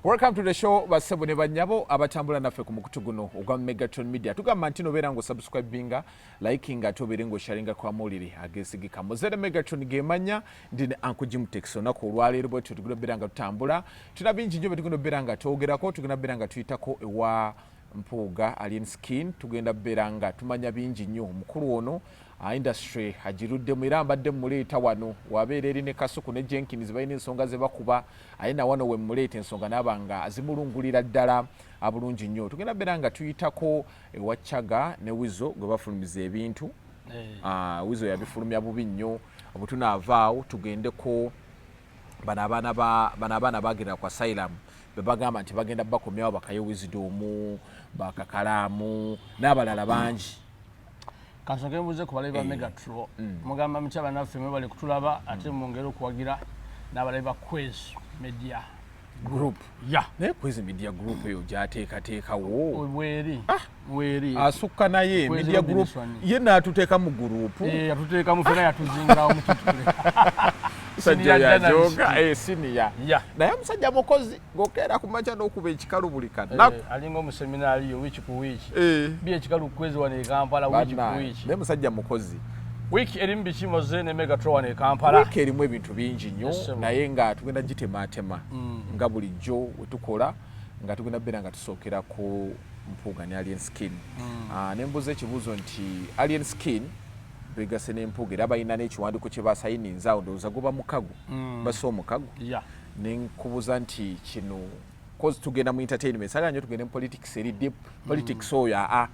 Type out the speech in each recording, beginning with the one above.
Welcome to the show basebo ne banyabo abatambula naffe ku mukutu guno ogwa Megatron Media. Tugamba nti nobeera ngo subscribinga, likinga tobeera ngo sharinga kwa muliri agesigika. Muzere Megatron gemanya ndine Uncle Texo nako olwaleero bwe tutugobeera nga tutambula. Tuna bingi nnyo betugobeera nga twogerako, tugenda beera nga tuyitako ewa Mpuuga Alien Skin, tugenda beera nga tumanya bingi nnyo mukulu ono industry hajirudde mwirambadde muleeta wano wabeera eri ne Kasuku ne Jenkins balina ensonga ze bakuba ayina wano we muleeta ensonga nabanga azimulungulira ddala abulungi nnyo. Tugenda beera nga tuyitako ewachaga ne Wizo gwe bafulumiza ebintu Wizo yabifulumya bubi nnyo obutunaavaawo tugendeko bano abaana bagenda kwa Asylum bebagamba nti bagenda bakomyawo bakayo Wisdom bakakalaamu n'abalala bangi. Kansooke mbuze ku balabi ba Megatron mugamba mchaba naffe mwe bali kutulaba ate mwongera okuwagira n'abalabi ba Kwezi Media Group ne Kwezi Media Group eyo gyateekateekawo weri asukka naye Media Group ye n'atuteeka mu group atuteeka mu fena yatuzingawo mu kitule sajja yajoga senior naye musajja mukozi gokeera ku macha n'okuba ekikalu buli kanaku alinga mu seminari yo wiki ku wiki bi ekikalu Kwezi wane Kampala wiki ku wiki naye musajja mukozi wiki erimu bikimoze ne Megatron wane Kampala wiki erimu ebintu bingi nnyo naye nga tugenda gitematema nga bulijjo wetukola nga tugenda beera nga tusookera ku Mpuuga ne Alien Skin nembuza ekibuuzo nti Alien Skin begase n'Empuuga era balina n'ekiwandiiko kye basayininzaawo ndowooza guba mukago basa omukago nenkubuza nti kino cause tugenda mu entertainment saga nnyo tugende mu politics eri deep politics oyo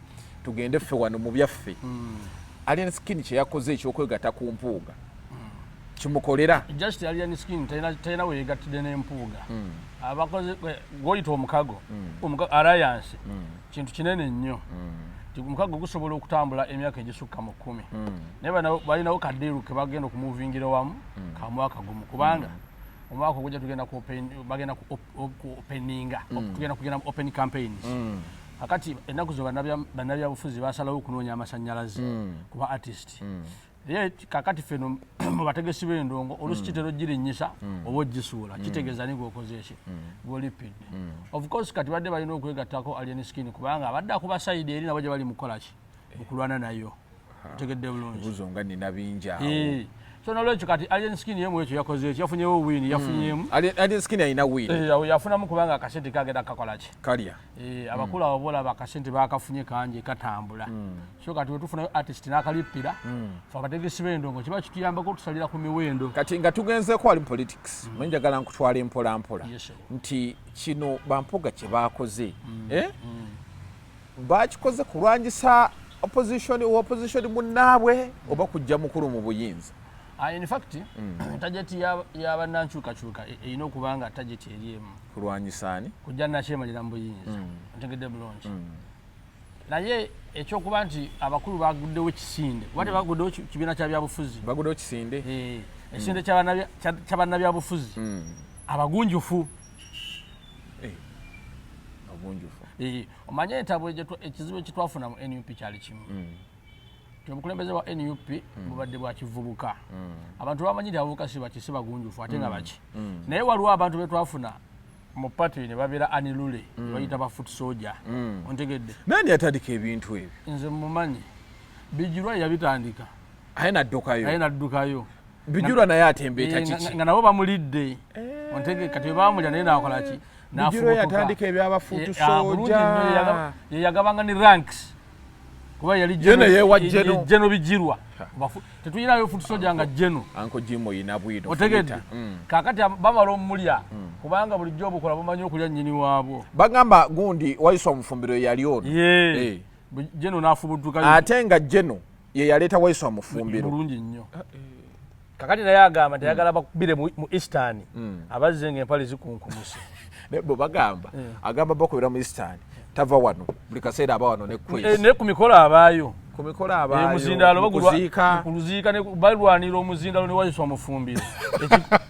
tugende ffe wano mu byaffe Alien Skin kye yakoze ekyokwegatta ku Mpuuga kimukolera just Alien Skin tayina we yegattidde n'Empuuga abakoze goyita omukago alliance kintu kinene nnyo omukago gusobola okutambula emyaka egisukka mu 10 naye balinawo kaddeeru ke bagenda okumuvingira wamu ka mwaka gumu kubanga omwaka ogujja tugenda bagenda ku openinga tugenda kugenda open campaigns akati ennaku zo bannabyabufuzi basalawo okunoonya amasannyalaze kuba artist ye kakati feno mu bategesi b'endongo olusi kitero girinnyisa oba ogisuula kitegeeza ni gwokoze eki gwolipidde of course kati badde balina okwegattako Alien Skin kubanga abadde akuba sayidi eri nabo gye bali mukola ki okulwana nayo tegedde bulungi buzo nga nina bingi awo so nolwekyo kati Alien Skin yemu ekyo yakoze eki yafunyewo win yafunyemu Alien Skin alina win yafunamu kubanga akasente kagenda kakola ki kalya abakulu abo bola bakasente bakafunye kanje katambula so kati wetufunayo artist n'akalippira fe abategesi b'endongo kiba kituyambako tusalira ku miwendo kati nga tugenzeko ali mu politics mwenjagala nkutwala empolampola nti kino Bampuuga kye bakoze bakikoze kulwanyisa opposition munnaabwe oba kujja mukulu mu buyinza in fact tajeti y'abannankyukakyuka erina okubanga tajeti eri emu kulwanyisani kujja nakyemalira mu buyinza ntegedde bulungi naye ekyokuba nti abakulu baguddewo ekisinde kuba tebaguddewo kibiina kya byabufuzi baguddewo kisinde ekisinde ky'abannabyabufuzi abagunjufu omanye entabo ekizibu ekitwafuna mu NUP kyali kimu obukulembeze bwa NUP bubadde bwa kivubuka abantu bamanyire abavubuka si bagunjufu ate nga baki naye waliwo abantu betwafuna mu pati ne babeera anilule bayita ba foot soldier ontegedde nani yatandika ebintu ebyo nze mumanyi Bijirwa yabitandika ayina addukayo Bijirwa naye atembeeta kiki nga nabo bamulidde ontegedde kati bamulya naye nakola ki Bijirwa yatandika ebyaba foot soldier yagabanga ni ranks kuba yali Jeno Bijirwa tetuyinayo foot soldier nga Jeno Uncle Jimo yina bwido otegedde kakati bamala omulya kubanga buli jobu kola bumanyi okulya nnyini waabwo bagamba gundi wayiswa omufumbiro yali ono Jeno n'afubutukayo ate nga Jeno ye yaleeta wayiswa omufumbiro bulungi nnyo kakati naye agamba teyagala bakubire mu Eastern abazze ng'empale zikunkumuse nebo bagamba agamba bakubira mu Eastern tava wano buli kaseera aba wano ne Kwezi ne ku mikolo abaayo muzindalo bakuziika ne balwanira omuzindalo ne wayiswa omufumbiro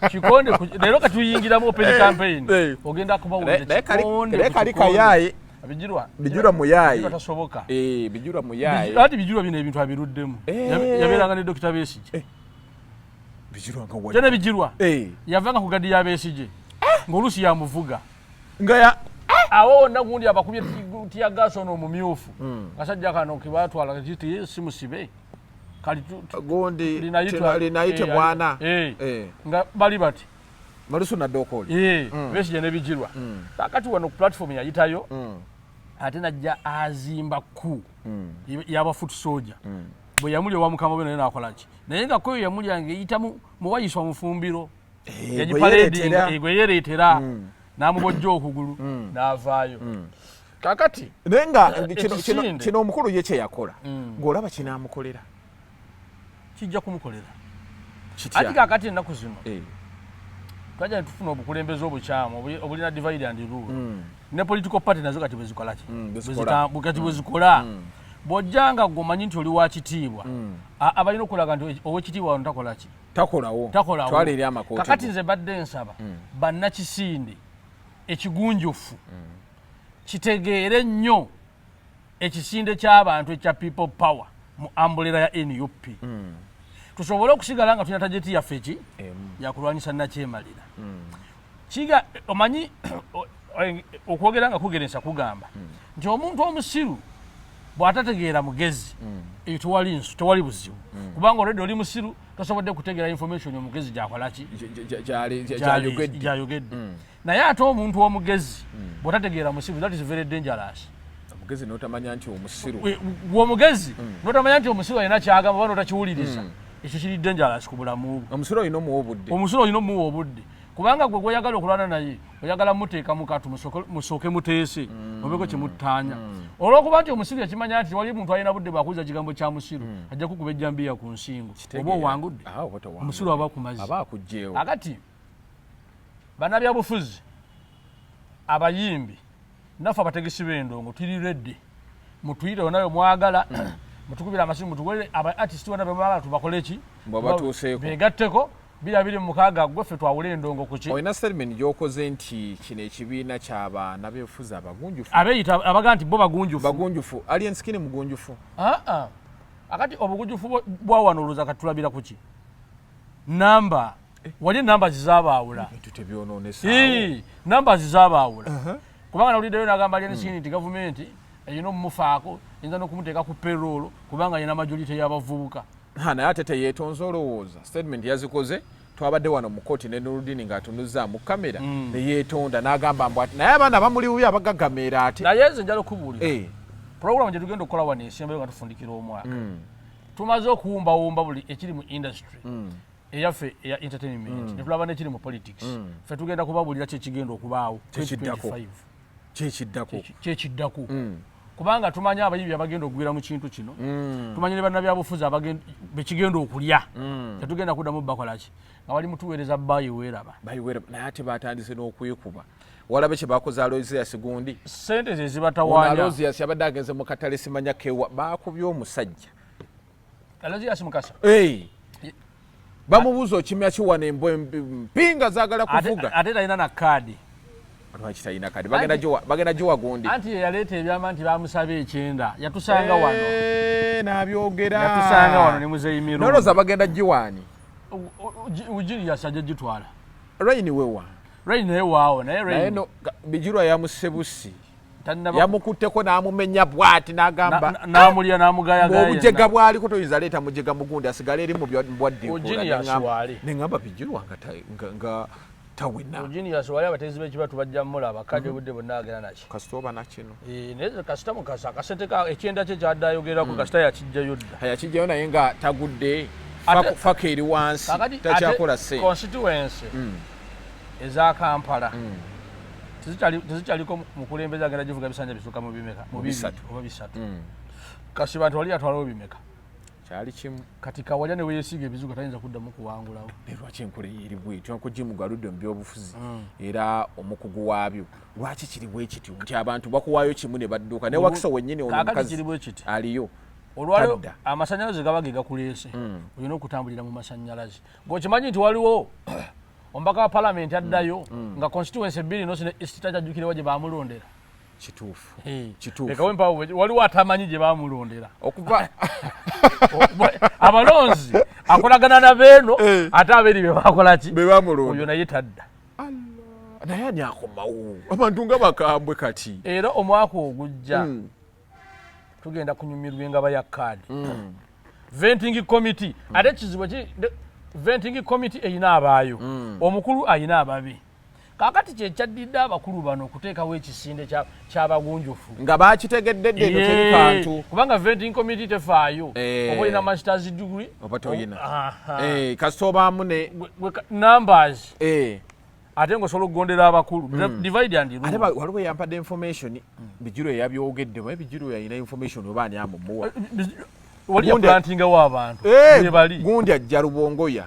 kikonde leero katuyingira mu open campaign ogenda kubawulira kikonde kali kayaye Bijirwa muyaye tasoboka Bijirwa muyaye ati Bijirwa bino ebintu abiruddemu yabeeranga ne Dr. Besigye Bijirwa nga Bijirwa yavanga ku gadi ya Besigye ng'olusi yamuvuga ngaya awo nagundi abakubye tiya gas ono mumyufu kasajja kano kibatwala kiti simusibe kali gondi linaite bwana nga bali bati malusu na dokoli besije nebijirwa kakati wano platform yayitayo ate najja azimba ku yaba foot soldier bwe yamuli wa mukama bene nakolaki naye nga kweyo yamuli yange yita mu wayiswa mufumbiro yajipaledinga igwe yeretera namubojja okugulu navaayo kakati nenga kino omukulu ye kye yakola ng'olaba kinaamukolera kijja kumukolera ati kakati ennaku zino twajja netufuna obukulembeze obukyamu obulina divide and rule ne political party nazo kati bwezikola ki bwezikola bw'ojjanga gwomanyi nti oli wa kitiibwa abalina okulaga nti owekitiibwa wano takola ki takolawo twala eri amakooti kakati nze badde nsaba bannakisinde ekigunjufu kitegeere nnyo ekisinde ky'abantu ekya people power mu ambulera ya NUP tusobole okusigala nga tulina tajeti yaffe ki yakulwanyisa nakyemalira kiga omanyi okwogera nga kugerensa kugamba nti omuntu omusiru bw'atategeera mugezi eyo tewali buzibu kubanga olwedde oli musiru tosobodde kutegeera information omugezi gyakola ki gyayogedde naye ate omuntu omugezi bw'otategeera musiru that is very dangerous omugezi n'otamanya nti omusiru omugezi n'otamanya nti omusiru alina kyagamba oba n'otakiwuliriza ekyo kiri dangerous ku bulamu bwe omusiru olina omuwa obudde kubanga gwe gweyagala okulwana naye oyagala muteeka mukatu musooke muteese obeko kyemuttaanya olw'okuba nti omusiru yakimanya nti wali muntu alina budde bwakuuza kigambo kya musiru ajja kukuba ejjambiya ku nsingo oba owangudde omusiru aba kumazzi akati bannabyabufuzi abayimbi naffe abategesi b'endongo tuli redde mutuyire onayo mwagala mutukubira amasimu mutuwere aba artist wana bemala tubakole ki begatteko biri mu mukaaga gweffe twawula endongo ku ki olina statement gyokoze nti kino ekibiina ky'abaana b'ebufuzi abagunjufu abeeyita abaga nti bo bagunjufu alien skin mugunjufu akati obugunjufu bwawanuluza katulabira ku ki namba wali namba zizabaawula namba zizabaawula kubanga nawuliddeyo nagamba alien skin nti gavumenti eyina omumufaako yinza n'okumuteeka ku payroll kubanga yina majority y'abavubuka naye ate teyeetonze olowooza statement yazikoze twabadde wano mu kooti ne Nurudini ng'atunuza mu kamera neyeetonda n'agamba mbu ati naye abaana bamuliwuyo abagagameera ate naye nze njala okubuulira program gye tugenda okukola wano esembayo nga tufundikira omwaka tumaze okuwumbawumba buli ekiri mu industry eyaffe eya entertainment ne tulaba n'ekiri mu politics ffe tugenda kubabuulira kyekigenda okubaawo 2025 kyekiddako kubanga tumanya abayimbi abagenda okugwira mu kintu kino tumanye ne bannabyabufuzi bekigenda okulya tetugenda kuddamu bakolaki nga bali mutuweereza bayiweeraba naye ate batandise n'okwekuba walabe kye bakoze Aloysius Gundi sente ze zibatawaanya Aloysius abadde agenze mu katale simanya kewa bakubye omusajja Aloysius Mukasa bamubuuza okimya kiwana mpinga zaagala kuvuga ate talina na kaadi lwaki talina kaadi bagenda giwa Gundi anti yaleeta ebyama nti bamusaba ekyenda yatusanga wano n'abyogera yatusanga wano ne muzeyimiru noloza bagenda giwaani ujiri yasajja gitwala Raini wewa Raini naye waawo naye no bijirwa yamusebusi yamukutteko n'amumenya bwati n'agamba n'amulya n'amugayagaya obujega bwaliko toyinza leeta mujega mugundi asigale eri mu bwadde ujiri yaswali neŋŋamba bijirwa nga tawina Genius wali abatezi b'ekiba tubajja mulaba kadde budde bonna agera nakyo kasita oba nakino naye kasita mukasa akasente ekyenda kye kyaddayogerako kasita yakijjayo dda yakijjayo naye nga tagudde faka eri wansi takyakola ssente constituency eza Kampala tezikyaliko mukulembeze agenda givuga bisanja bisuka mu bimeka mu bisatu kasi bantu wali atwalawo bimeka kyali kimu kati kawalya ne weesiga ebizuga tayinza kuddamu kuwangulawo lwaki enkula eri bwetyo nko gimugaludde mu byobufuzi era omukugu waabyo lwaki kiri bwe kityo nti abantu bakuwaayo kimu ne badduka ne Wakiso wennyini omukazi aliyo olwaliro amasanyalaze gaba ge gakuleese olina okutambulira mu masanyalaze ng'okimanyi nti waliwo omubaka wa palamenti addayo nga constituency ebbiri nosi ne east tajajjukirewo gye baamulondera kituufu lekawo empawo waliwo atamanyi gye baamulondera okuva abalonzi akolagana na beeno ate abeeri be bakola ki be baamulonda oyo naye tadda naye ani akomawo abantu nga bakambwe kati era omwaka ogujja tugenda kunyumirwa engaba ya kaadi venting committee ate kizibu ki venting committee eyina abaayo omukulu ayina ababi kakati kyekyaddidde abakulu bano okuteekawo ekisinde ky'abagunjufu nga bakitegedde ddeno teri kantu kubanga venting committee tefaayo oba olina masters degree oba toyina kasita obaamu ne numbers ate ng'osobola okugondera abakulu divide and rule. Ate waliwo yampadde information bijiro eyabyogeddemu ebijiro yalina information oba ani amumuwa wali yaplantingawo abantu bali gundi ajja Rubongoya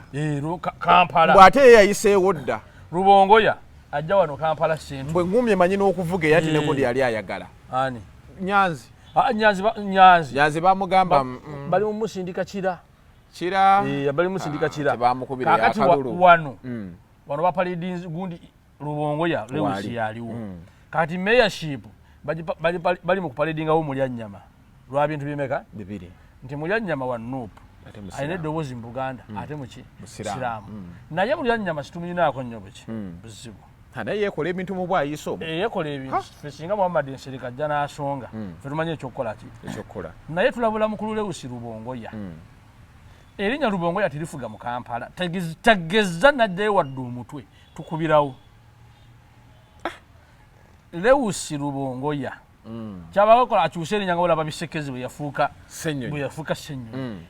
Kampala bw'ate ye yayiseewo dda Rubongoya ajja wano Kampala Central bwe ngumye manyi n'okuvuga eyati ne gundi yali ayagala ani Nyanzi Nyanzi bamugamba bali mu musindika kira bali mu musindika kira tebamukubira akalulu wano bapalidinzi gundi Rubongoya Lewis yaliwo kati mayorship bali mu kupalidingawo Mulyanyama lwa bintu bimeka bibiri nti Mulyanyama wa Nuupu ayina eddoboozi mu Buganda ate muki Musiraamu naye Mulyanyama situmunyinaako nnyo buki buzibu naye yeekola ebintu mu bwayiso yeekola ebintu ffe singa Muhammad Nsereka ajja n'asonga ffe tumanyi ekyokukola ki ekyokukola naye tulabula mukulu Lewis Rubongoya erinnya Rubongoya tirifuga mu Kampala tagezza naddayo wadde omutwe tukubirawo Lewis Rubongoya kyabakola akyuse erinnya nga olaba bisekezi bwe yafuuka Ssenyonyi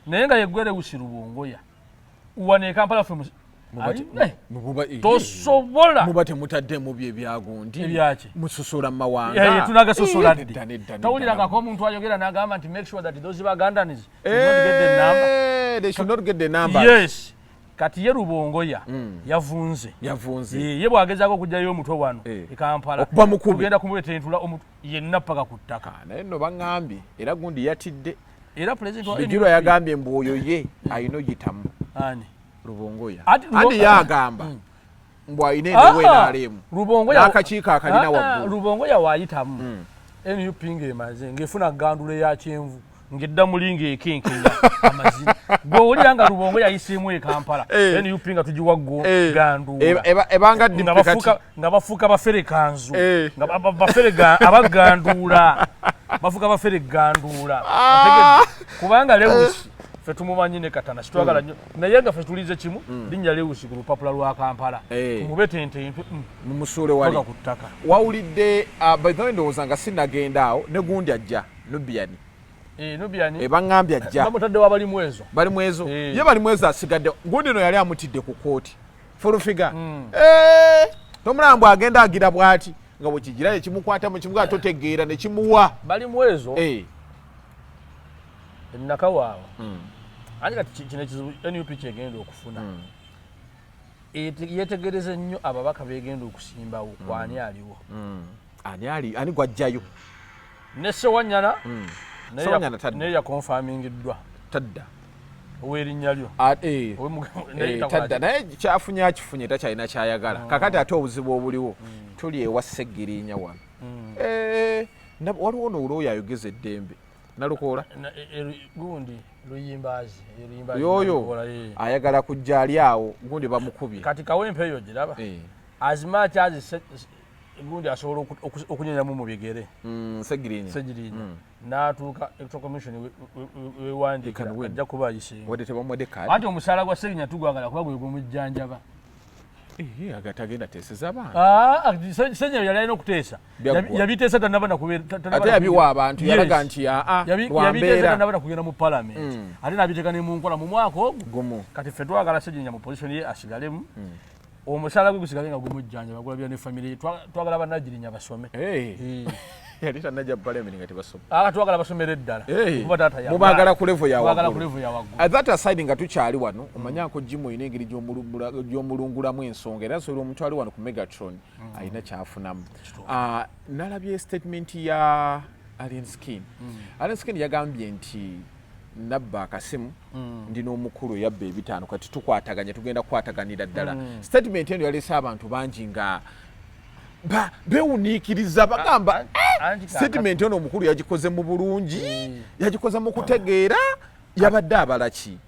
naye nga yeggwe Lewis Rubongoya wane Kampala ffe tosobola muba temutaddemu bye byagundi ebyaki mususula mu mawanga tunagasosola ddi tawulirangako omuntu ayogera n'agamba nti make sure that those Bagandans they should not get the number yes kati ye Rubongoya yavunze ye bwagezaako okugyayo omutwe wano e Kampala kugenda kumuletentula yenna paka ku ttaka naye nno baŋŋambye era gundi yatidde era president Bijirwa yagambye mbu oyo ye ayina oyitamu ani Rubongoya andi yagamba mbu ayina endeweeraalemu n'akakiiko akalina waggulu Rubongoya waayitamu NUP ng'emaze ng'efuna gandula ya kyenvu ngedda mulinga ekenkenya amazina gw'owulira nga Rubongoya yayisiemu e Kampala NUP nga tugiwa gandula ebanga nga bafuuka bafere kanzu nga bafere abagandula bafuuka bafere gandula kubanga Lewis ffe tumumanyi ne Katana sitwagala nnyo naye nga ffe tulize kimu linnya Lewis ku lupapula lwa Kampala tumubetente mumusuule wali ku ttaka wawulidde by the way ndowooza nga sinnagenda awo ne gundi ajja Nubiani Nubiani baŋŋambye ajja bamutaddewo abali mu ezo ye bali mu ezo asigadde gundi no yali amutidde ku kooti fulufiga tomulambu agenda agira bw'ati nga bwe kigira ekimukwata mu kimuga totegeera ne kimuwa bali mu ezo ennaka waawe ate kati kino ekizibu NUP kyegenda okufuna yetegereze nnyo ababaka begenda okusimbawo kwani aliwo ani gwajjayo ne Ssewanyana naye yakonfamingiddwa tadda ow'erinnya lyo tadda naye kyafunye akifunye takyalina kyayagala kakati ate obuzibu obuliwo tuli ewa Ssegiriinya wano waliwo n'olwoyo ayogeza eddembe nalukoola gundi luyimbazi yoyo ayagala kujja ali awo gundi bamukubye kati kawempe eyo giraba azima kyazi gundi asobola okunyenyamu mu bigere Ssegiriinya n'atuuka electoral commission wewandiika ajja kuba ayisenga wadde tebamwedeka anti omusaala gwa Ssegirinnya tugwagala kuba gwe gumujjanjaba agatagenda teeseza abantu Ssegirinnya yali alina okuteesa yabiteesa ate yabiwa abantu yalaga nti yabiteesa tanaba na kugenda mu palamenti ate n'abiteeka ne mu nkola mu mwaka ogwo kati ffe twagala Ssegirinnya mu position ye asigalemu omusaala gwe gusigale nga gumujjanjaba gulabira ne famire twagala bannagirinya basome yali tanajja palamenti nga tebasoma twagala basomera eddala mubaagala ku level ya waggulu that aside nga tukyali wano omanyanko Jimmy oyina engeri gy'omulungulamu ensonga era nsobola omuntu ali wano ku Megatron alina kyafunamu nalabye statement ya Alien Skin yagambye nti nabba akasimu ndina omukulu yabba ebitaano kati tukwataganya tugenda kukwataganira ddala statement eno yaleese abantu bangi nga bewuniikiriza bagamba statement eno omukulu yagikoze mu bulungi yagikoze mu kutegeera yabadde abalaki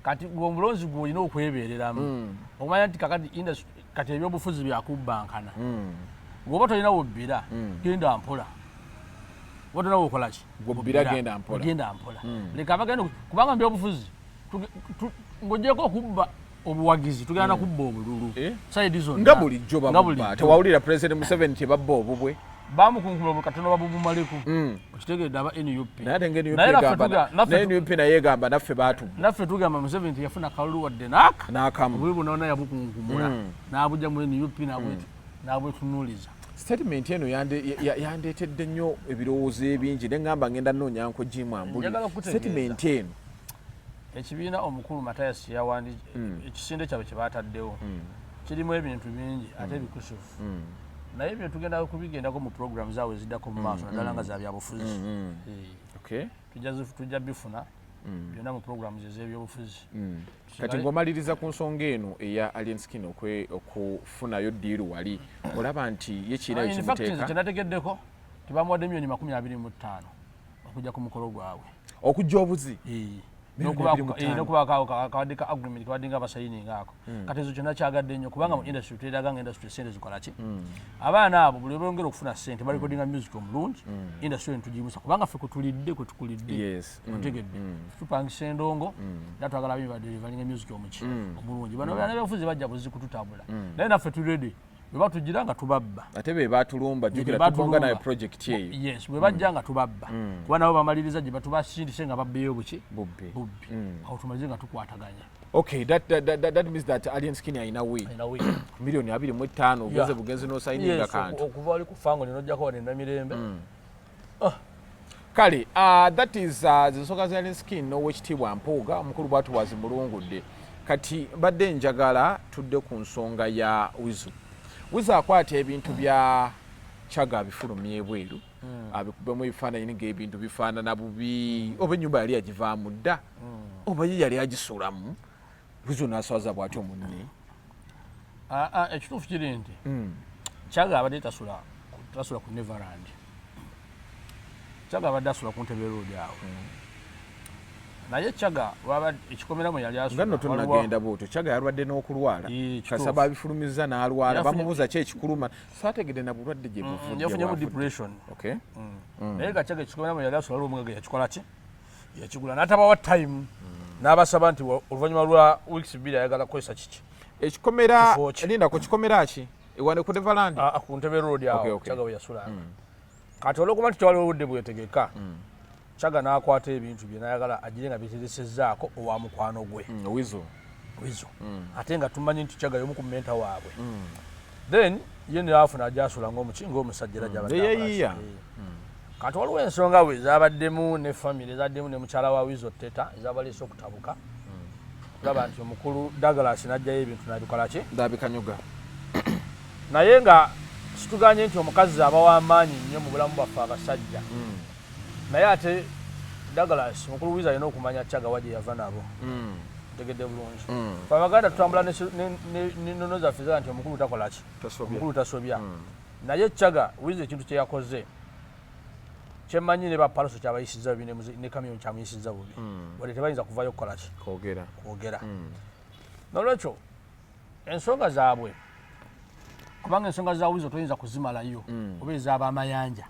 kati omulonzi gw'olina okwebeereramu omanya nti kati ebyobufuzi byakubbankana bw'oba tolina wobbira genda mpola oba tolina wokola ki wobbira genda mpola leka abagenda kubanga mbyobufuzi ng'ogyeko okubba obuwagizi tugenda nakubba obululu saidi zonna nga bulijjo babubba tewawulira President Museveni tebabba obubwe bamukunkula katono babubumaleku okitegedde aba NUP naye NUP naye egamba naffe batubba naffe tugamba Museveni teyafuna kalulu wadde n'akamu obwe bunoona yabukunkumula n'abujja mu NUP n'abwetunuuliza statement eno yandeetedde nnyo ebirowoozo ebingi ne ngamba ngenda nnonyanko jimwambuli statement eno ekibiina omukulu Mathias yawandi ekisinde kyabwe kye baataddewo kirimu ebintu bingi ate bikusufu naye bye tugenda kubigendako mu program zaabwe ziddako mu maaso naddala nga za byabufuzi tujja bifuna byonna mu program ez'ebyobufuzi kati ng'omaliriza ku nsonga eno eya Alienskin okufunayo ddiiru wali olaba nti ye kiina ekimuteeka kyenategeddeko tebamuwadde miliyoni 25 okujja ku mukolo gwabwe okujja obuzi nokubaakawadde ka agreement kawadde nga basayininga ako kati ezo kyonna kyagadde nnyo kubanga mu industry tweraga nga industry sente zikola ki abaana abo buli bongera okufuna sente balikodinga music omulungi industry entugimusa kubanga ffe kwetukulidde otegedde tupangisa endongo era twagala abaimi badelivalinga music omulungi bano baana byabufuzi bajja buzi kututabula naye naffe tulede bwe batugira nga tubabba ate be batulumba jukira tukonga naye project eyo yes bwe bajja nga tubabba kuba nabo bamaliriza gye batubasindise nga babbeeyo buki bubbi awo tumalize nga tukwataganya okay that means that Alienskin ayina we miliyoni 25 ugeze bugenzi no signing account okuva ali kufango ninojjako wanenda mirembe kale that is zisoka za Alienskin n'owekitiibwa Mpuuga omukulu bwatuwazi mulungudde kati badde njagala tudde ku nsonga ya Wizu akwata ebintu bya Kyaga bifulumye ebweru abikubemu ebifaananyi ng'ebintu bifaanana bubi oba ennyumba yali yagivaamu dda oba ye yali agisulamu Wizu n'aswaza bw'atyo munne ekituufu kiri nti Kyaga abadde tasula ku Neverland Kyaga abadde asula ku Ntebe Road awo naye Kyaga ekikomeramu yali asula nga tonagenda bwotyo Kyaga yalwadde n'okulwala kasaba abifulumiza n'alwala bamubuuza ki ekikuluma saategedde na bulwadde gye buvudde yafunyemu depression naye nga Kyaga ekikomeramu yali asula olw'omugage yakikola ki yakigula n'atabawa time n'abasaba nti oluvannyuma lwa weeks 2 ayagala kukozesa kiki ekikomera linda ku kikomera ki ewane ku Neverland ku Ntebe Road awo Kyaga we yasula kati olw'okuba nti tewaliwo obudde bwetegeka Kyaga n'akwata ebintu bye n'ayagala agire nga biteresezzaako owa mukwano gwe Wizu ate nga tumanyi nti Kyaga y'omu ku menta waabwe then ye n'afuna agyasula ng'omusajja era gyabadde kati waliwo ensonga we ezabaddemu ne famire ezaddemu ne mukyala wa Wizu Teta ezabaleese okutabuka olaba nti omukulu Douglas n'ajjayo ebintu n'abikola ki ndabikanyuga naye nga situganye nti omukazi aba w'amaanyi nnyo mu bulamu bwaffe abasajja naye ate Douglas mukulu Wizu alina okumanya Kyaga wagye yava nabo tegedde bulungi fe Abaganda tutambula n'ennono zaffe zaa nti omukulu takola ki omukulu tasobya naye Kyaga Wizu ekintu kye yakoze kyemmanyi ne bapalaso kyabayisizza bubi ne kamyoni kyamuyisizza bubi wadde tebayinza kuvayo kukola ki kwogera nolwekyo ensonga zaabwe kubanga ensonga za Wizu toyinza kuzimalayo oba ez'abamayanja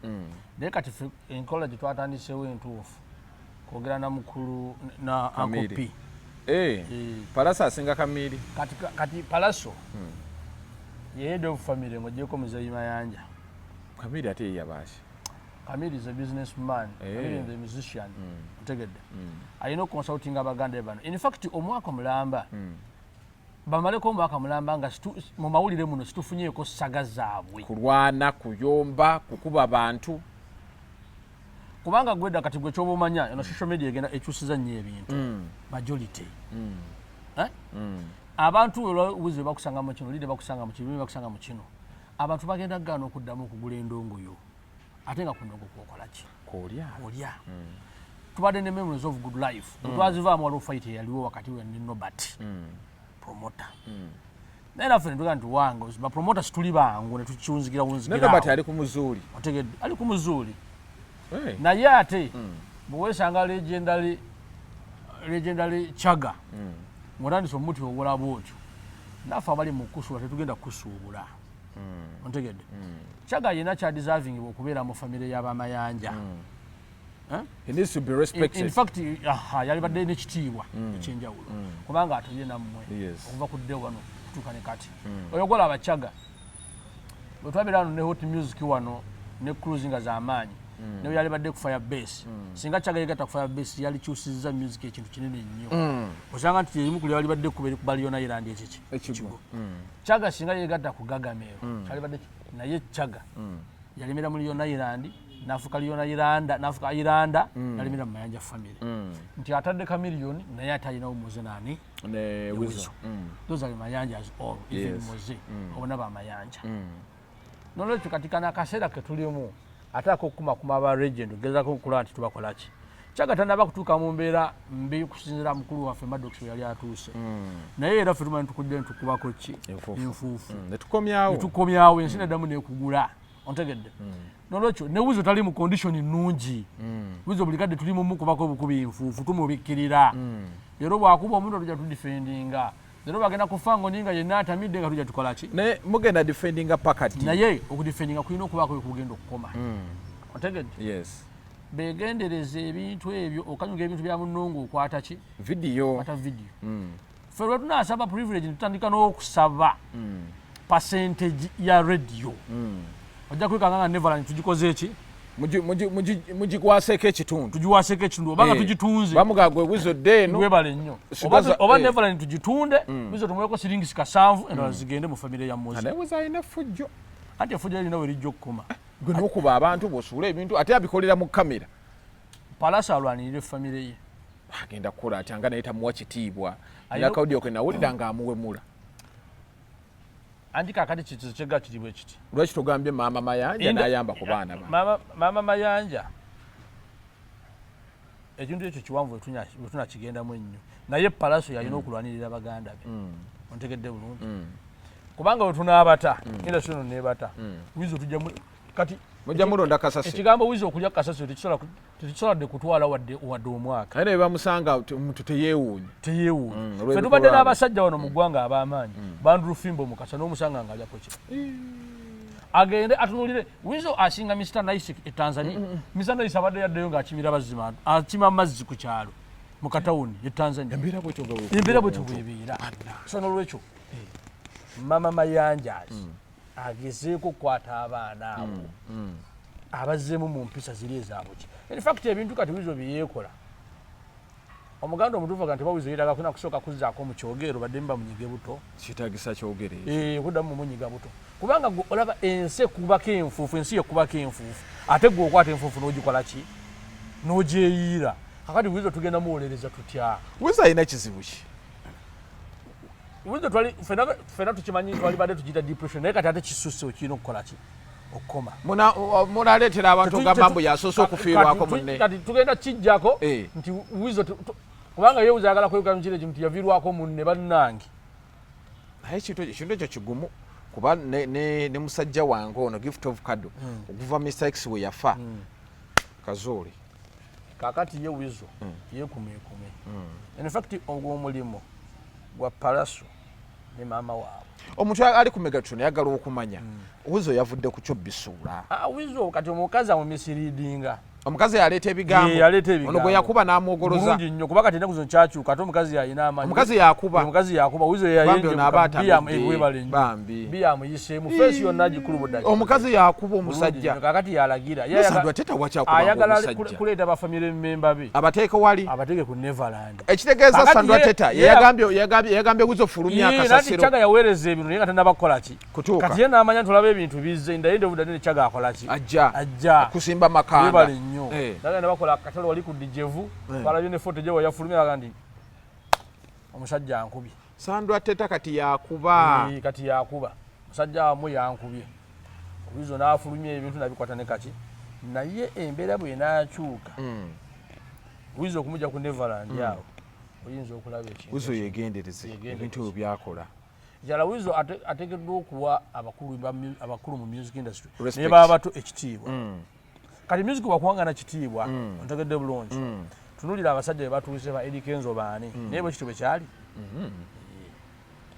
naye kati enkola gye twatandisewo entuufu kwogera na mukulu na Uncle P Palaso asinga Kamiri kati Palaso ye head of family ng'ogyeko Muzeeyi Mayanja Kamiri ate ye yabaaki Kamiri is a businessman Kamiri is a musician otegedde alina consulting Abaganda bano in fact omwaka mulamba bamaleko omwaka mulamba nga mu mawulire muno situfunyeeko saga zaabwe kulwana kuyomba kukuba abantu kubanga gwedda kati gwe kyoba omanya eno social media egenda ekyusiza nnyo ebintu majority abantu Wizu bakusanga mu kino lide bakusanga mu kino bakusanga mu kino abantu bagenda gana okuddamu okugula endongoyo ate nga ku ndongo kwokola ki kolya tubadde ne memories of good life twazivaamu waliwo fight eyaliwo wakati we ne Norbert promoter naye naffe netugaa nti wange bapromota situli bangu netukiwunzigira Norbert ali ku muzuuli otegedde ali ku muzuuli naye ate bwewesanga legendary Kyaga ng'otandise omuti owolaba otyo nafa abali mu kusuula tetugenda kusuubula ontegedde Chaga yena kya deserving okubeera mu family y'abamayanja he needs to be respected. In fact yali badde n'ekitiibwa ekyenjawulo kubanga atulye nammwe okuva ku dde wano kutuuka ne kati oyogola abachaga bwe twabeera wano ne hot music wano ne cruising z'amaanyi naye yali badde ku fire base singa Chaga yegatta ku fire base yali kyusizza music ekintu kinene nnyo osanga nti erimu kuli yali badde ku Baliona Island ekigo Chaga singa yegatta ku Gagamero yali badde naye Chaga yalimira mu Liona Island nafuka Liona Island nafuka Iranda yalimira mu Mayanja family nti atadde kamiliyoni naye atalinawo muze nani ne Wizo those are Mayanjas all even muze obona ba Mayanja nolwekyo katika n'akaseera ke tulimu atako kuma aba legend gezako okula nti tubakola ki Chaga tanaba kutuuka mu mbeera mbi kusinzira mukulu waffe Maddox yali atuuse naye era ffe tumanyi tukudde ntukubako ki enfuufu netukomyawo ensi neddamu nekugula ontegedde nolwekyo ne Wizo tali mu condition nnungi Wizo buli kadde tuli mu mukubako obukubi enfuufu tumubikkirira leero bwakuba omuntu tujja tudifendinga leero bagenda kufango ninga yenna atamidde nga tujja tukola ki ne mugenda defendinga pakati naye okudifendinga kulina okubako kugenda okukoma ontegedde yes begendereze ebintu ebyo okanyuga ebintu bya munongo okwata ki video ata video ffe lwe tunasaba privilege tutandika n'okusaba percentage ya radio ojja kwekanga nga Neverland tugikoze eki mugikwaseko ekitundu tugiwaseko ekitundu obanga tugitunze bamugagwe Wizo deno webale nnyo oba Neverland tugitunde Wizo tumweko siringisi 7 endala zigende mu family ya Mozi ane Wizo alina fujjo ate fujjo alina werijja okukoma gwe n'okuba abantu bw'osuula ebintu ate abikolera mu kamera Palasa alwanirira family ye agenda kukola ati anga naye tamuwa kitiibwa era kawudiyo ke nawulira nga amuwemula anti kakati kizibu kyegga kiri bwe kiti lwaki togambye maama Mayanja n'ayamba ku baana maama Mayanja ekintu ekyo kiwanvu bwe tunakigendamu ennyo naye Palaso yalina okulwanirira baganda be ontegedde bulungi kubanga bwe tunaabata industry eno neebata Wizo tujja kati mujja mulonda Kasase ekigambo Wizo okulya Kasase tekisobola kutwala wadde omwaka naye ne bamusanga omuntu teyeewuunya ffe tubadde n'abasajja wano mu ggwanga ab'amaanyi Bandru Fimbo Mukasa n'omusanga nga alyako ki agende atunulire Wizo asinga Mr. Nice e Tanzania Mr. Nice abadde yaddeyo ng'akimira bazima akima amazzi ku kyalo mu katawuni e Tanzania embeera bwetyo bwebeera so n'olwekyo Mama Mayanja agezeeko okukwata abaana abo abazzeemu mu mpisa ziri ezaabo ki in fact ebintu kati Wizo byeyeekola omuganda omutuufu aga nti Wizo yeetaaga kuna kusooka kuzzaako mu kyogero badde mba munyige buto kitagisa kyogere okuddamu mu munyiga buto kubanga gwe olaba ensi ekubako enfuufu ensi yekubako enfuufu ate gwe okwata enfuufu n'ogikola ki n'ogyeyiira kakati Wizo tugenda muwolereza tutya Wizo alina kizibu ki Wizo fena tukimanyi twali badde tugiyita depression naye kati ate kisusse okirina okukola ki okukoma munaleetera abantu ogamba mbu yasoose okufiirwako munne kati tugenda kijjako nti Wizo kubanga ye Wizo ayagala kweyuka mu kiregi nti yaviirwako munne bannange naye ekintu ekyo kigumu kuba ne musajja wange ono Gift of Kado okuva Mr. X we yafa kazoole kakati ye Wizo yeekumeekume in fact ogwo omulimu gwa Palaso ne maama waabwe omuntu ali ku Megatron yagala okumanya Wizo yavudde ku kyo bisuula Wizo kati omukazi amumisiriidinga omukazi yaleeta ebigambo ono gwe yakuba n'amwogoloza bulungi nnyo kuba kati ennaku zino kyakyuka ate omukazi yalina amaanyi omukazi yakuba Wizo yayenjebiya amuyiseemu feesi yonna agikulubuddaki omukazi yakuba omusajja kakati yalagira ayagala kuleeta bafamire memba be abateeke wali abateeke ku Neverland ekitegeeza Sandra Teta yagambye Wizo fulumya akasasiro Chaga yaweereza ebintu naye nga tannabakukola ki kati ye n'amanya nti olaba ebintu bizze ndaye ndevudde ne Chaga akola ki ajja kusimba makanda nagenda bakola akatale wali ku Dijevu balabye ne foto gye wayafulumya agandi omusajja ankubye Sandra Teta kati yakuba musajja wamu yankubye Wizo n'afulumya ebintu nabikwata ne kaki naye embeera bwe n'akyuka Wizo okumujja ku Neverland awo oyinza okulaba ekintu Wizo yegendereze ebintu ebyo byakola jala Wizo ateekeddwa okuwa abakulu mu music industry naye baba bato ekitiibwa kati music wakuwangana kitiibwa ontegedde bulungi tunulira abasajja be batuuse ba Eddie Kenzo baani naye bwe kityo bwe kyali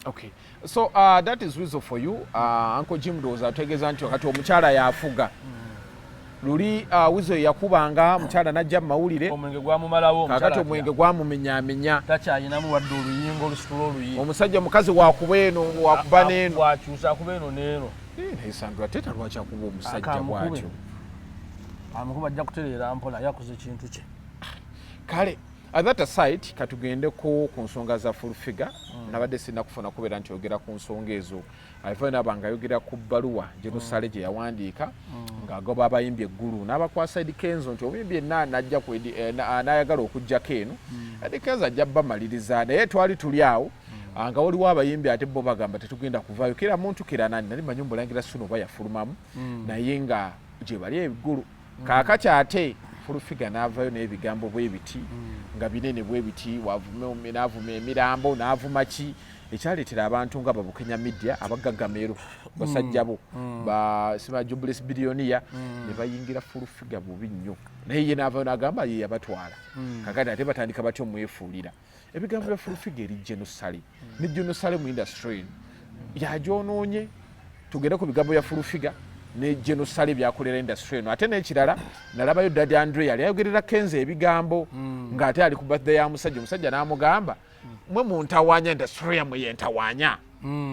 Okay. So that is reason for you. Uncle Jim doza ategeza nti wakati omukyala yafuga. Luli wizo yakubanga mukyala najja mawulire. Omwenge gwamumalawo omukyala. Kakati omwenge gwamumenya. Takyayinamu wadde oluyingo olusitula oluyingo. Omusajja mukazi wakuba eno wakuba n'eno. Wakyusa akuba eno n'eno. Naisandwa teta lwaki akuba omusajja bwatyo. Amukuba ajja kutereera mpola yakoze ekintu kye. Kale at that aside katugendeko ku nsonga za full figure nabadde sina kufuna kubeera nti yogera ku nsonga ezo alifuna nabanga yogera ku bbaluwa Jerusalem gye yawandiika ng'agoba abayimbi eggulu n'abakwasa Eddie Kenzo nti omuyimbi enna najja n'ayagala okujjako eno Eddie Kenzo ajja bamaliriza naye twali tuli awo nga waliwo abayimbi ate bo bagamba tetugenda kuvaayo kira muntu kira nani nali manyi Omulangira Ssuuna oba yafulumamu naye nga gye bali eggulu kaakati ate full figure n'avaayo n'ebigambo bwe biti nga binene bwe biti n'avuma emirambo n'avuma ki ekyaleetera abantu nga Babukenya Media abagaggameero basajja bo sima Jubilees Billionaire ne bayingira full figure bubi nnyo naye ye n'avaayo n'agamba ye yabatwala kakati ate batandika batyo mwefuulira ebigambo bya full figure eri genocide ne genocide mu industry yagyonoonye tugende ku bigambo bya full figure ne genocide byakolera industry eno ate n'ekirala nalabayo Daddy Andre yali ayogerera Kenzo ebigambo ng'ate ali ku birthday ya omusajja n'amugamba mwe muntawanya industry yamwe yentawanya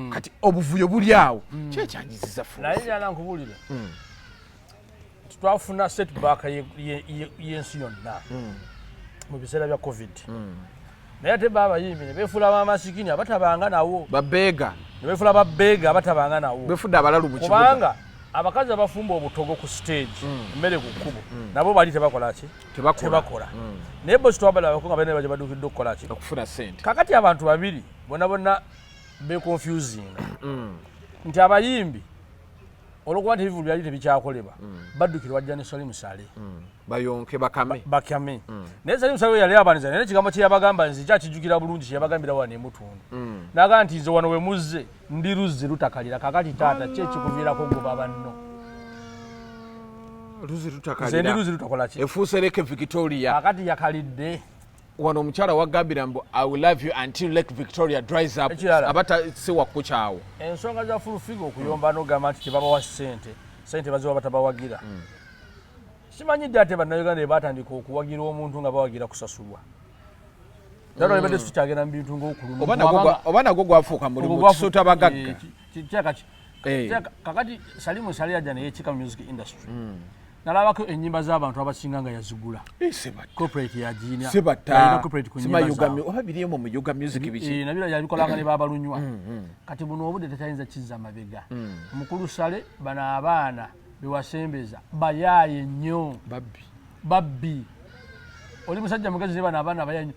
kati obuvuyo buli awo kyekyanyiziza fu naye yana nkubulire twafuna setback y'ensi yonna mu biseera bya covid naye ate baabayimbi ne beefula bamasikini abatabanga nawo babeega ne beefula babeega abatabanga nawo beefudde abalalu mu kibuga kubanga abakazi abafumba obutogo ku stage mmere ku kkubo nabo bali tebakola ki tebakola naye bosi twabalabako nga balina baje badukidde okukola ki okufuna ssente kakati abantu babiri bonna beconfusing nti abayimbi olwokuba nti ebivu byali tebikyakolebwa baddukirwa Jani Salim Sale bayonke bakame naye Salim Sale yali abaniza naye ekigambo kye yabagamba nzi kyakijjukira bulungi kye yabagambira wano emutundu n'agamba nti nze wano we muzze ndi luzzi lutakalira kakati taata kye kikuviirako goba banno luzzi ndi luzzi lutakola ki efuuse Lake Victoria kakati yakalidde wano omukyala wagambira mbu I will love you until Lake Victoria dries up abata siwa kukyawo ensonga za full figure okuyomba n'ogamba nti tebabawa ssente baziwa batabawagira simanyidde ate bannayuganda batandika okuwagira omuntu nga bawagira kusasulwa era olebadde sikyagenda mu bintu ng'okuluma oba nagwo gwafuuka mulimu kisuuta bagagga kakati Salimu Sale yajja naye kika music industry nalabako ennyimba z'abantu abasinga nga yazigula corporate yagiina oba biriemu mu Yuga music biki nabira yabikolanga ne baabalunywa kati buno obudde tetayinza kizza mabega mukulu Sale bano abaana bewasembeza bayaaye nnyo babbi oli musajja mugezi ne bano abaana bayaaye nnyo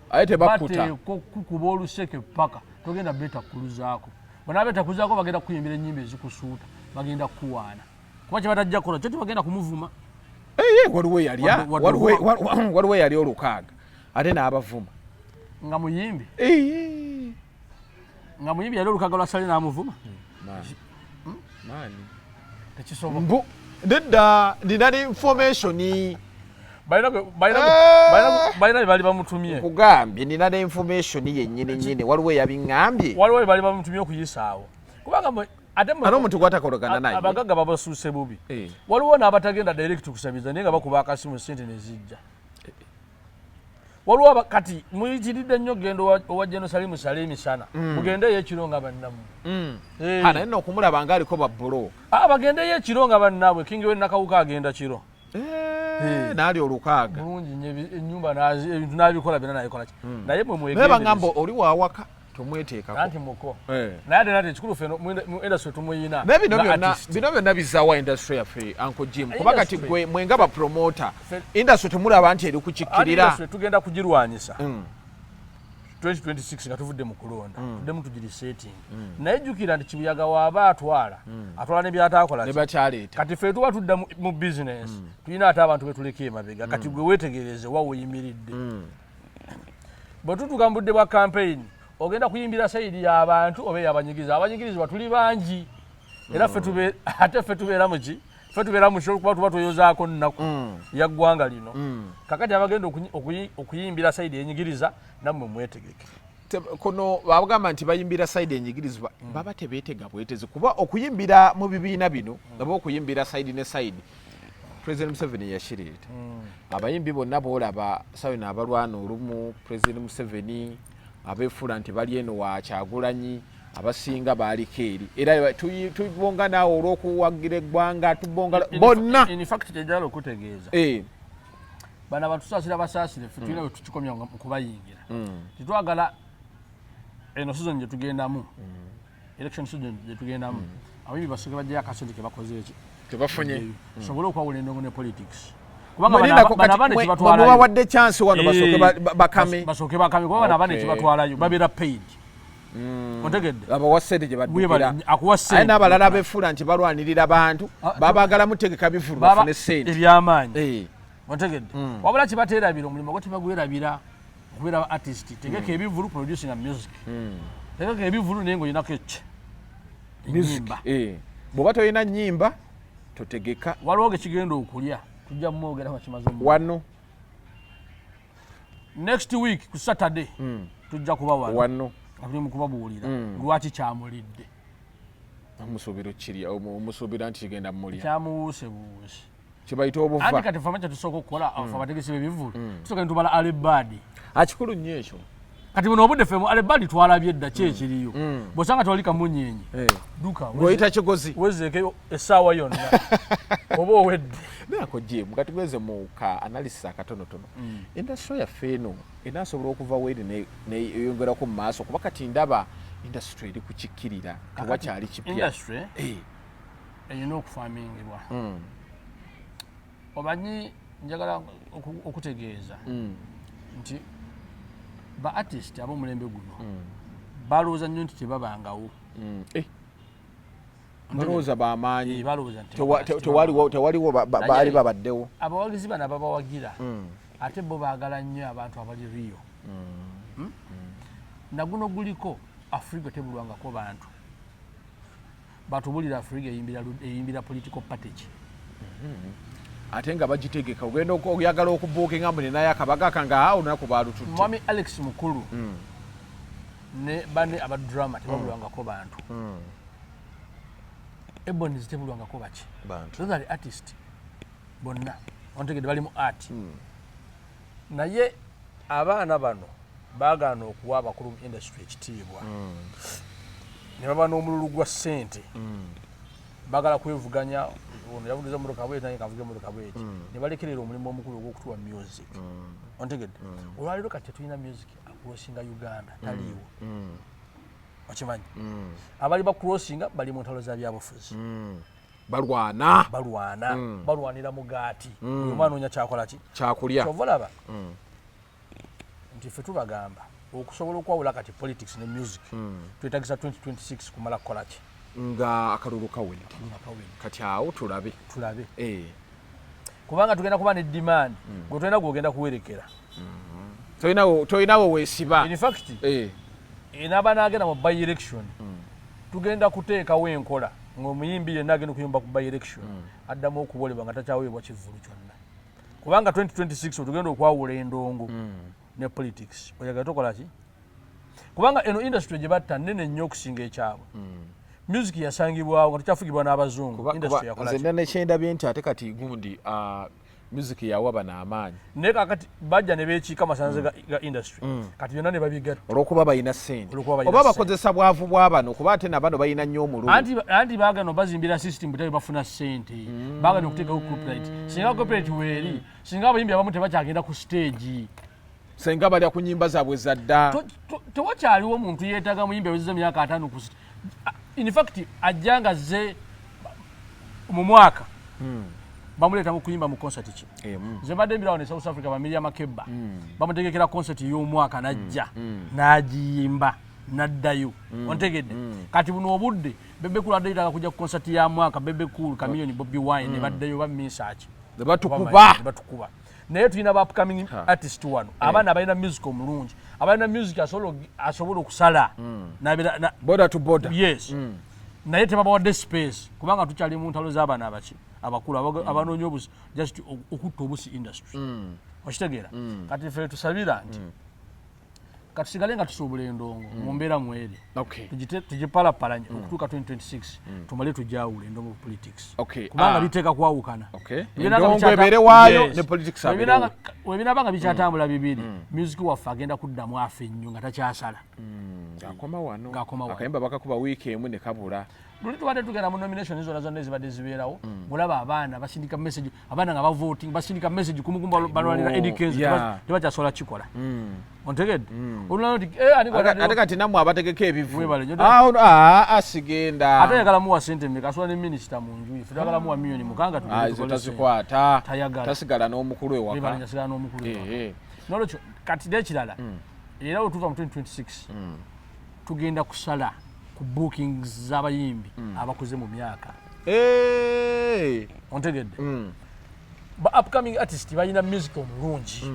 kukuba oluseke paka togenda betakuluzaako bonna betakuluzaako bagenda kuyimbira ennyimba ezikusuuta bagenda kukuwaana kuba kye batajja kukola kyo tebagenda kumuvuma waliwo yali olukaaga ate n'abavuma nga muyimbi yali olukaaga lwa Sale n'amuvuma tekisoboka nedda nina n'infomationi balina bali bamutumye kugambye nina n'infomationi yennyini waliwo eyabiŋŋambye waliwo bali bamutumye okuyisaawo kubanga ate omuntu gwatakologana naye abagagga babasuuse bubi waliwo n'abatagenda direct kusabiza naye nga bakuba akasimu ssente ne zijja waliwo kati muyitiridde nnyo genda owa Jeno Salimu Sale emisana mugendeyo ekiro nga bannammwe naye nno okumulaba nga aliko babbulo bagendeyo ekiro nga bannaabwe kingi we Nakawuka agenda kiro naali olukaaga bulungi nnyo ennyumba ebintu n'abikola byonna nabikola ki naye mwe naye bagamba oli waawaka tomweteekako anti muko naye ate nate ekikulufu mu industry tumuyina naye bino byonna bizaawa industry yaffe Uncle Jim kuba kati gwe mwenga bapromota industry temulaba nti eri kukikkirira tugenda kugirwanyisa 2026 nga tuvudde mu kulonda tuddemu tugiri setting naye jjukira nti Kibuyaga waaba atwala ne byataakola kati ffe tuba tudda mu business tulina ate abantu betuleka emabega kati gwe weetegereze wa weyimiridde bwe tutuuka mu budde bwa campaign ogenda kuyimbira sayidi y'abantu oba abanyigirizibwa tuli bangi era ffe tubeera muki ffe tubeera mu kyo kuba tuba tweyozaako nnaku ya ggwanga lino kakati abagenda okuyimbira sayidi enyigiriza nammwe mwetegeke kono bagamba nti bayimbira side enyigirizwa baba tebeetega bwetezi kuba okuyimbira mu bibiina bino ngabo okuyimbira side ne side President Museveni yashirita abayimbi bonna boolaba sawe n'abalwana olumu President Museveni abeefula nti bali eno wa Kyagulanyi abasinga baliko eri era tubonga naawe olw'okuwagira eggwanga tubonga bonna in fact tejalo okutegeeza bana batusaasira basaasire ffe tulina bwe tukikomya kubayingira titwagala eno season gye tugendamu election season gye tugendamu abayimbi basoke bajjayo akasente ke bakoze eki tebafunye sobole okwawula endongo ne politics kubanga bana bane kibatwalayo bawadde chance wano basooke bakame kuba bana bane kibatwalayo babeera paid ontegedde abawa ssente gye baddukira akuwa ssente aye n'abalala beefula nti balwanirira abantu babaagala mutegeka bivulu bafune ssente ebyamaanyi ontegedde wabula kibateerabira omulimu gwe tebagwerabira okubeera artist tegeka ebivulu producing a music tegeka ebivulu naye ng'olinako ennyimba bw'oba tolina nnyimba totegeka waliwo ge kigenda okulya tujja mumwogera nga kimaze wano next week ku Saturday tujja kuba wano tuli mu kubabuulira lwaki kyamulidde omusuubira nti kigenda mumulya kyamuwuusebuuse kibayita obuva anti kati fama kyatusooka okukola afa abategesi b'ebivulu tusooka nitubala alebadi akikulu nnyo ekyo kati buno obudde ffe alebadi twalabye edda ki ekiriyo bw'osanga tewali kamunyenyi duka ng'oyita kigozi wezeekeyo essaawa yonna oba owedde nako jemu kati gweze mu ka analysis akatonotono industry yaffe eno enaasobola okuva weri neyongerako mu maaso kuba kati ndaba industry eri kukikkirira tewakyali kipya industry erina okufaamingibwa omanyi njagala okutegeeza nti ba artist ab'omulembe guno balowooza nnyo nti tebabangawo balowooza bamaanyi balowooza tewaliwo baali babaddewo abawagizi bano ababawagira ate bo baagala nnyo abantu abali riyo naguno guliko Africa tebulwangako bantu batubulira Africa eyimbira political party ate nga bagitegeka ogenda oyagala okubuuka engambo nenaye akabaga kanga olunaku baalutudde mwami Alex Mukulu ne bane abadrama tebabulwangako bantu Ebonies tebulwangako baki those are artist bonna ontegedde bali mu art naye abaana bano baagaana okuwa abakulu mu industry ekitiibwa ne baba n'omululu gwa ssente baagala kwevuganya ono yavugiza muruka bweti naye kavuge muruka bweti ne balekerera omulimu omukulu ogw'okutuwa music ontegedde olwaliro kati tetulina music akulosinga Uganda taliiwo okimanyi abali bakulosinga bali mu ntalo za byabufuzi balwanira mugaati omwana onya kyakola ki kyakulya kyovalaba nti ffe tubagamba okusobola okwawula kati politics ne music twetagisa 2026 kumala kukola ki nga akalulu kawedde kati awo tulabe kubanga tugenda kuba ne demand gwe tolina gwogenda kuwerekera tolinawo weesiba in fact enaba naagenda mu by election tugenda kuteekawo enkola ng'omuyimbi yenna agenda okuyimba ku by election addamu okubolebwa nga takyaweebwa kivulu kyonna kubanga 2026 tugenda okwawula endongo ne politics oyagala tokola ki kubanga eno industry gye batta nnene nnyo okusinga ekyabwe music yasangibwawo nga tukyafugibwa n'abazungu industry yakola ki nze nekyendabye nti ate kati gundi music yawaba n'amaanyi naye kakati bajja ne beekiika amasanze ga industry kati byonna ne babigatta olw'okuba balina ssente oba bakozesa bwavu bwa bano kuba ate nabano balina nnyo omululu anti baagano bazimbira system butali bafuna ssente baagano okuteekawo copyright singa copyright weeri singa abayimbi abamu tebakyagenda ku stage senga balya ku nnyimba zaabwe zadda tewakyaliwo omuntu yeetaaga muyimbi awezeza emyaka 5 ku in fact ajja nga zze mu mwaka bamuleeta mu kuyimba mu concert ki nze mbadde mbirawo ne South Africa bamilya Makeba bamutegekera concert y'omwaka najja n'agiyimba n'addayo ontegedde kati buno obudde Bebe Cool addayo kujja ku concert ya mwaka Bebe Cool Chameleone Bobby Wine ne baddayo bamisaaki ne batukuba naye tulina ba upcoming artist wano abaana balina music omulungi abalina music asobola okusala border to border yes naye tebabawadde space kubanga tukyali mu ntalo z'abaana abaki abakulu abanoonya obusi just okutta obusi industry okitegeera kati ffe tusabira nti katusigale nga tusuubula endongo mu mbeera mweri Okay. tugipalapalanye okutuuka 2026 tumale tujawula endongo mu politics Okay. kubanga biteeka kwawukana endongo ebeere waayo ne politics abeerewo. webinaba nga bikyatambula bibiri music waffe agenda kuddamu afe nnyo nga takyasala ng'akoma wano Ng'akoma wano. akayimba bakakuba wiiki emu ne kabula. luli tubadde tugenda mu nomination zonna ezibadde zibeerawo ng'olaba abaana basindika message abaana nga bavoting basindika message kumukumba balwanira Edikens tebakyasobola kikola ontegedde olulala nti ate kati nammwe abategeka ebivu Webale, asigenda ate ayagala muwa sente mmeka asobola ne minisita mu nju ife twagala muwa miliyoni mukanga izo tazikwata Tayagala. tasigala n'omukulu ewaka. nasigala n'omukulu nolwekyo kati n'ekirala era we tuva mu 2026 tugenda kusala ku bookings z'abayimbi abakuze mu myaka ontegedde ba upcoming artist balina music omulungi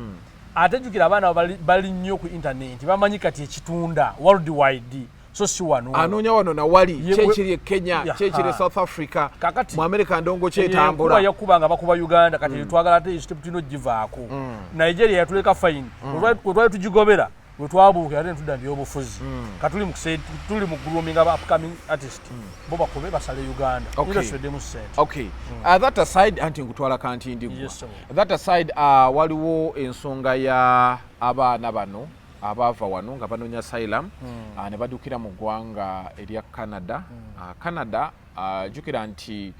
ate jjukira abaana bali nnyo ku internet bamanyi kati ekitunda worldwide so si wano anoonya wano nawali kyekiri e Kenya kyekiri e South Africa mu America ndongo kyetambula yakuba nga bakuba Uganda kati twagala ate step tino givaako Nigeria yatuleka fine wetwali tugigobera wetwabuuka ate tudda byobufuzi katuli tuli mu grooming aba upcoming artist bo bakobe basale Uganda mu set. Okay. That aside anti ngutwala kanti ndigwa. Yes, sir. That aside waliwo ensonga ya abaana bano abava wano nga banoonya asylum ne badukira mu ggwanga erya Canada. Canada jukira nti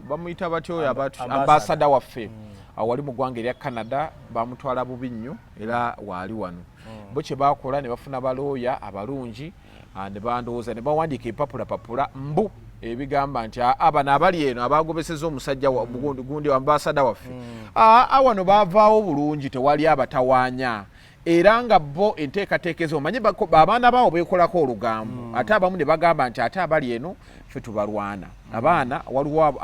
bamuyita batyo ambassador waffe wali mu ggwanga erya Canada bamutwala bubi nnyo era waali wano bo kye bakola ne bafuna balooya abalungi ne bandowooza ne bawandiika empapulapapula mbu ebigamba nti abana abali eno abagobeseza omusajja gundi ambassador waffe wano baavaawo bulungi tewali abatawaanya era nga bo enteekateeka ezo omanyi abaana baabo beekolako olugambo ate abamu ne bagamba nti ate abali eno ffe tubalwana abaana waliwo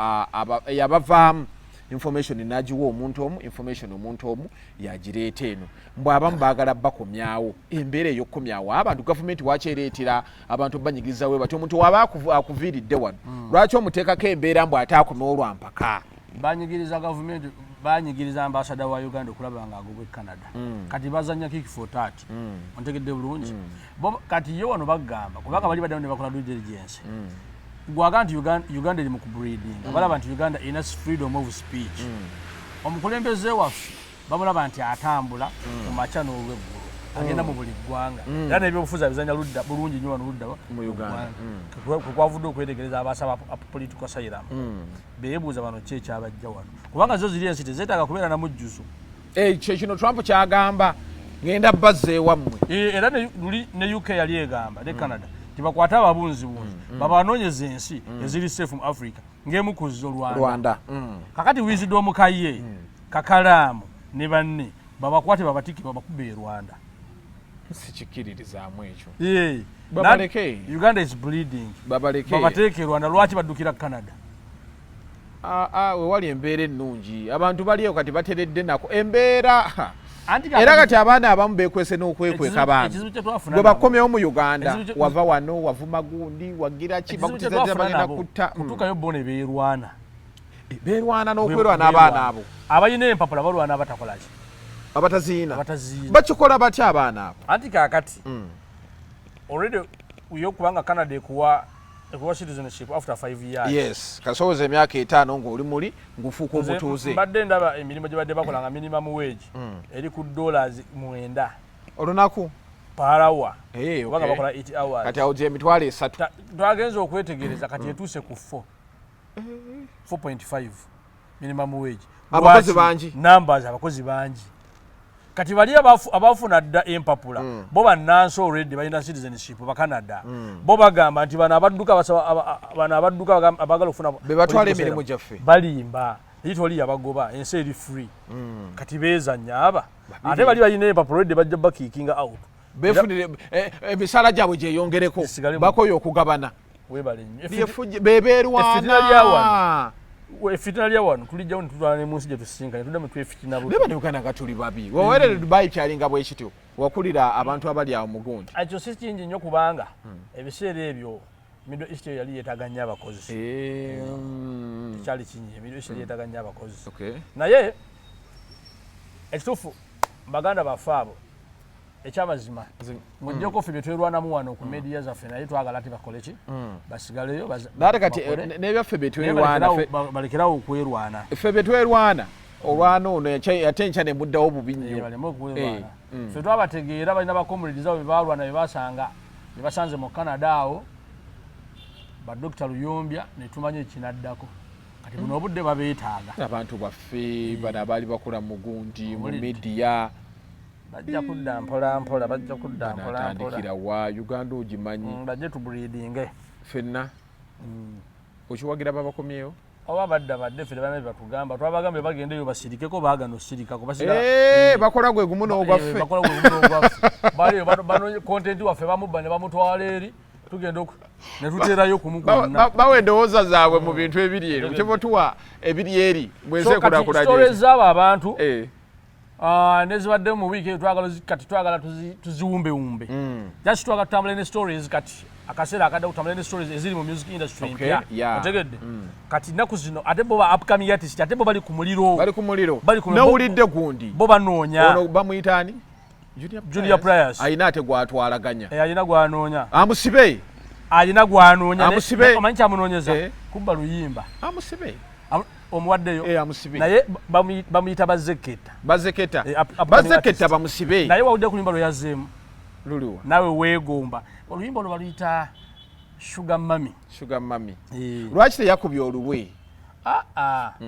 yabavaamu information nagiwa omuntu omu information omuntu omu yagireeta eno mbw abamu baagala bakomyawo embeera ey'okukomyawo abantu gavumenti wakyereetera abantu banyigirizawe bati omuntu waba akuviiridde wano lwaki omuteekako embeera mbw ate akomewo lwampaka banyigiriza gavumenti banyigiriza ambasada wa Uganda okulaba nga agobwe Canada kati bazanya kick for 30 ontegedde bulungi kati ye wano bagamba kubanga bali baddayo ne bakola due diligence gwaga nti Uganda eri mu kubreeding balaba nti Uganda ina freedom of speech omukulembeze waffe bamulaba nti atambula mu macha n'olweggulu agenda mu buli ggwanga era n'ebyobufuzi abizanya ludda bulungi nnyo wano ludda mu Uganda kwavudde okwetegereza abasaba political asylum beebuuza bano ki ekyabajja wano kubanga zo ziri ensi tezeetaaga kubeera na mujjuzo kino Trump kyagamba ngenda bazza ewammwe era ne UK yali egamba ne Canada tibakwata ababunzi babanoonyeza ensi eziri safe mu Africa ng'emu ku zo Rwanda kakati Wisdom Kaye Kakalaamu ne banne babakwate babatiki babakube Rwanda sikikiririzaamu ekyo babaleke Uganda is bleeding babateeke Rwanda lwaki baddukira Canada wewali embeera ennungi abantu baliyo kati bateredde nako embeera era kati abaana abamu beekwese n'okwekweka bantu bwe bakomyewo mu Uganda wava wano wavuma gundi wagira ki bagenda kutta kutuukayo bo ne beerwana n'okwerwana abaana abo abalina empapula balwana abatakolaki abataziina bakikola batya abaana abo anti kaakati already yokubanga Canada ekuwa citizenship after 5 years. Yes, kasoza emyaka 5 ng'oli muli ngufuuka omutuuze. Mbadde ndaba emirimu gye badde bakola nga minimum wage eri ku $9 olunaku per hour. Kubanga bakola 8 hours. Kati awo gye emitwalo 3. Twagenza okwetegereza kati etuuse ku 4.5 minimum wage. Abakozi bangi. Numbers abakozi bangi. Kati bali abafuna dda empapula bo bannansi already balina citizenship ba Canada bo bagamba nti bana abadduka abagala okufuna be batwala emirimu gyaffe balimba litoli yabagoba ensi eri free kati beezanya aba ate bali balina empapula already bajja bakikinga out befunire emisala gyabwe gyeyongereko bakoye okugabana bebeerwana efitina lya wano tulijjawo ne tutwala ne mu nsi gye tusinkanye tuddamu twefitina buti ne Uganda nga tuli babi waweerere Dubai kyalinga bwe kityo wakulira abantu abali awo mu gundi ekyo si kingi nnyo kubanga ebiseera ebyo Middle East yali yeetaaga nnyo abakozi kyali kingi Middle East yeetaaga nnyo abakozi naye ekituufu Baganda baffe abo ekyamazima mujjeko ffe betwerwanamu wano ku media zaffe naye twagala ati bakole ki basigaleyo naate kati n'ebyaffe betwerwana balekerawo okwerwana ffe betwerwana olwana ono ate enkya ne muddawo bubi nnyo baleme okwerwana ffe twabategeera balina bakomuliriza abo bebalwana bebasanga bebasanze mu Canada awo badokita Luyombya ne tumanye ekinaddako kati buno obudde babeetaaga abantu baffe bano abaali bakola mugundi mu media bajja kudda mpola mpola bajja kudda mpola atandikira wa Uganda ogimanyi bajje tubreedinge ffenna okiwagira babakomyewo oba badde ffe bana batugamba twabagambe bagendeyo basirikeko baagano osirikako bakola gwe gumu n'ogwaffe bali bano content waffe bamubba ne bamutwala eri tugenda ne tuteerayo kumugonna bawe endowooza zaabwe mu bintu ebiri eri mukiva tuwa ebiri eri bwensekulakulanye stories z'abo abantu nezibadde mu wiiki twagala tuziwumbewumbe just twagala tutambule ne stories kati akaseera akadde kutambula ne stories eziri mu music industry mpya otegedde kati nnaku zino ate bo ba upcoming artist ate bo bali ku muliro nawulidde gundi bo banoonya ono bamuyitaani Junior Pliers ayina ate gwatwalaganya ayina gwanoonya amusibe ayina gwanoonya amusibe kyamunoonyeza kubba luyimba amusibe omuwaddeyo amusibe naye bamuyita bazeketa bamusibe naye wawudde ku luyimba lwe yazzeemu luliwa nawe weegomba oluyimba olwo baluyita Sugar Mami lwaki teyakubya olubwe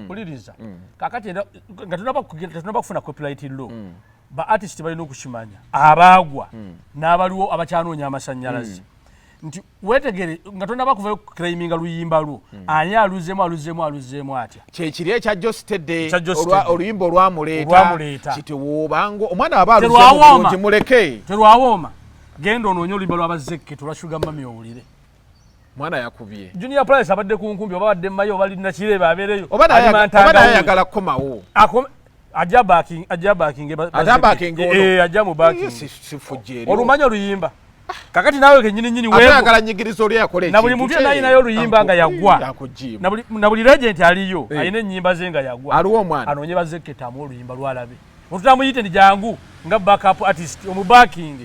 uliriza kakati nga tunaba kufuna copyright law ba artist balina okukimanya abaagwa n'abaliwo abakyanoonya amasannyalaze nti wetegere nga tonaba kuvayo claiminga luyimba lwo ani aluzeemu atya kyekiri ekya Jostede oluyimba olwamuleeta kiti woobanga omwana aba aluzeemu muleke terwawooma genda onoonya oluyimba lw'abazekketo lwa Sugar Mami owulire mwana yakubye Junior Pliers abadde ku nkumbi oba badde mmayo oba lina kirebe abeereyo oba naye ayagala kukomawo ajja mu backing olumanya oluyimba kakati naawe kenyininyini ayagala nyigiriza oli yakola na buli muntu yenna alinayo oluyimba nga yagwa na buli regent aliyo alina ennyimba ze nga yagwa aliwo omwana anoonye bazekketamu oluyimba lwalabe otutamuyite ndi jangu nga backup artist omubacking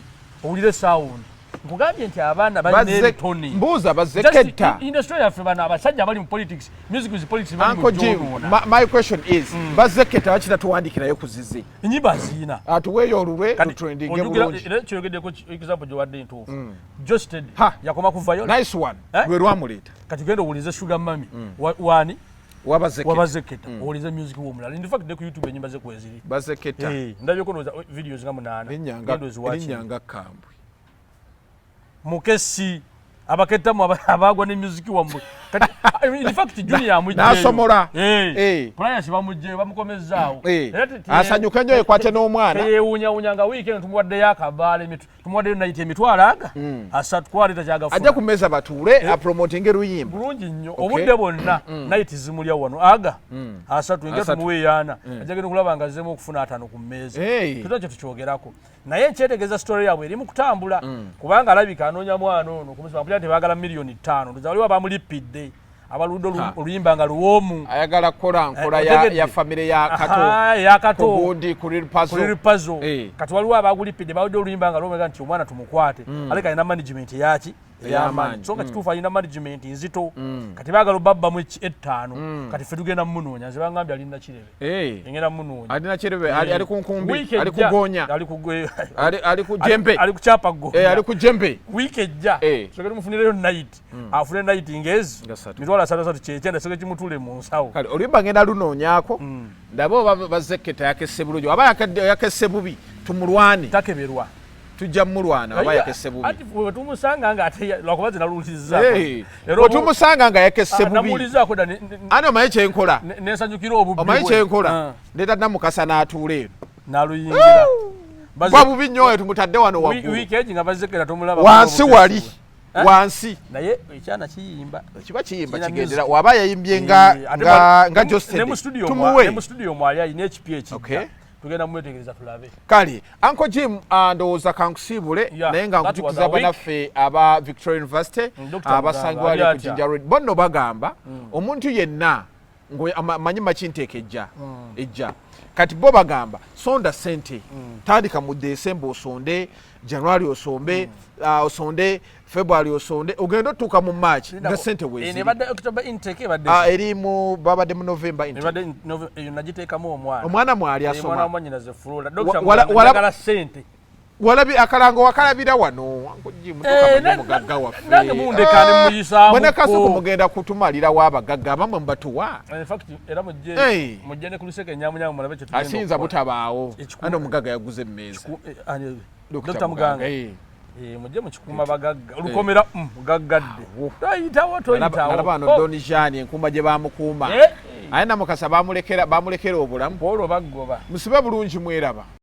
owulire sound nkugambye nti abaana balina ebitone mbuuza bazekketta industry yaffe bano abasajja abali mu politics music is politics bali mu my question is bazekketta bakita tuwandikirayo kuzize enyimba ziina atuweeyo olulwe tutrendinge bulungi kyogeddeko example gye wadde ntuufu Josted yakoma kuvayo nice one lwe lwamuleeta kati genda owulize Sugar Mami wani wabazekketta owulize music w'omulala in fact ne ku YouTube enyimba ze kweziri bazekketta ndabyeko nooza videos nga 8 erinnyanga kambwe mukesi abakettamu abagwa ne music wammwe kati in fact Junior amujjeyo nasomola Pliers bamujjeyo bamukomezaawo asanyuke nnyo ekwate n'omwana teyewuunyawuunya nga wiikendi tumuwaddeyo akabaala tumuwaddeyo nayita emitwalo aga asatu kwaleeta kyagafuna ajja ku mmeeza batuule apromotinge luyimba bulungi nnyo obudde bwonna nayiti zimulya wano aga asatu nga tumuweeyaana ajja genda okulaba nga azzeemu okufuna 5 ku mmeeza tutakyo tukyogerako naye nkyetegeeza story yaabwe eri mu kutambula kubanga alabika anoonya mwana ono kumusiba tebaagala miliyoni 5 ndoza waliwo abamulipidde abaludde oluyimba nga luwoomu ayagala kukola nkola ya famire ya kato kugundi kuli ripazo kati waliwo abagulipidde baludde oluyimba nga lwomega nti omwana tumukwate aleka alina management yaki ey'amaanyi so nga kituufu alina management nzito kati baagala obabbamu 5 kati ffe tugenda mumunoonya nze bangambye alina kirebe engenda mumunoonya alina kirebe ali ku nkumbi ali kugonya ali ku jembe ali kucapa gonya ali ku jembe wiiki ejja soke tumufunireyo night afune night ngezi mitwalo 3 kyekenda soke kimutule mu nsawo kale oluyimba ngenda lunoonyaako ndabe oba bazekketta yakesse bulungi aba yakesse bubi tumulwane takeberwa tujja mulwana oba yakesse bubi ati we tumusanga nga ate lwakubaze naluliza ero tumusanga nga yakesse bubi namuliza ko ano maye kyenkola nensanyukira obubbi omaye kyenkola ndeta namukasa n'atuula eno naluyingira bwa bubi nnyo tumutadde wano waggulu wiiki egi nga bazekkera tumulaba wansi wali wansi naye ekyana kiyimba kiba kiyimba kigendera waba yayimbye nga Josted tumuwe ne mu studio mwali ayina ekipi ekijja tugenda mwetegereza tulabe kale Uncle Jim ndowooza kankusiibule naye nga nkujukiza banaffe aba Victoria University abasangibwa ali ku Jinja Road bonno bagamba omuntu yenna manyi makinteeka ejja kati bo bagamba sonda sente tandika mu December osonde January osonde February osonde ogenda otuuka mu March nga sente eri mu babadde mu November omwana mwali asoma walabi akalango wakalabira wano mugagga waffe mwene kasuku mugenda kutumalira w'abagagga abamwe mubatuwa asinza butabaawo ano omugagga yaguze emmeeza Dr. Muganga mujje mukikuuma bagagga olukomera mugaggadde toyitawo bano Doni Jean enkuuma gye bamukuuma aye namukasa bamulekera obulamu olwo baggoba musibe bulungi mweraba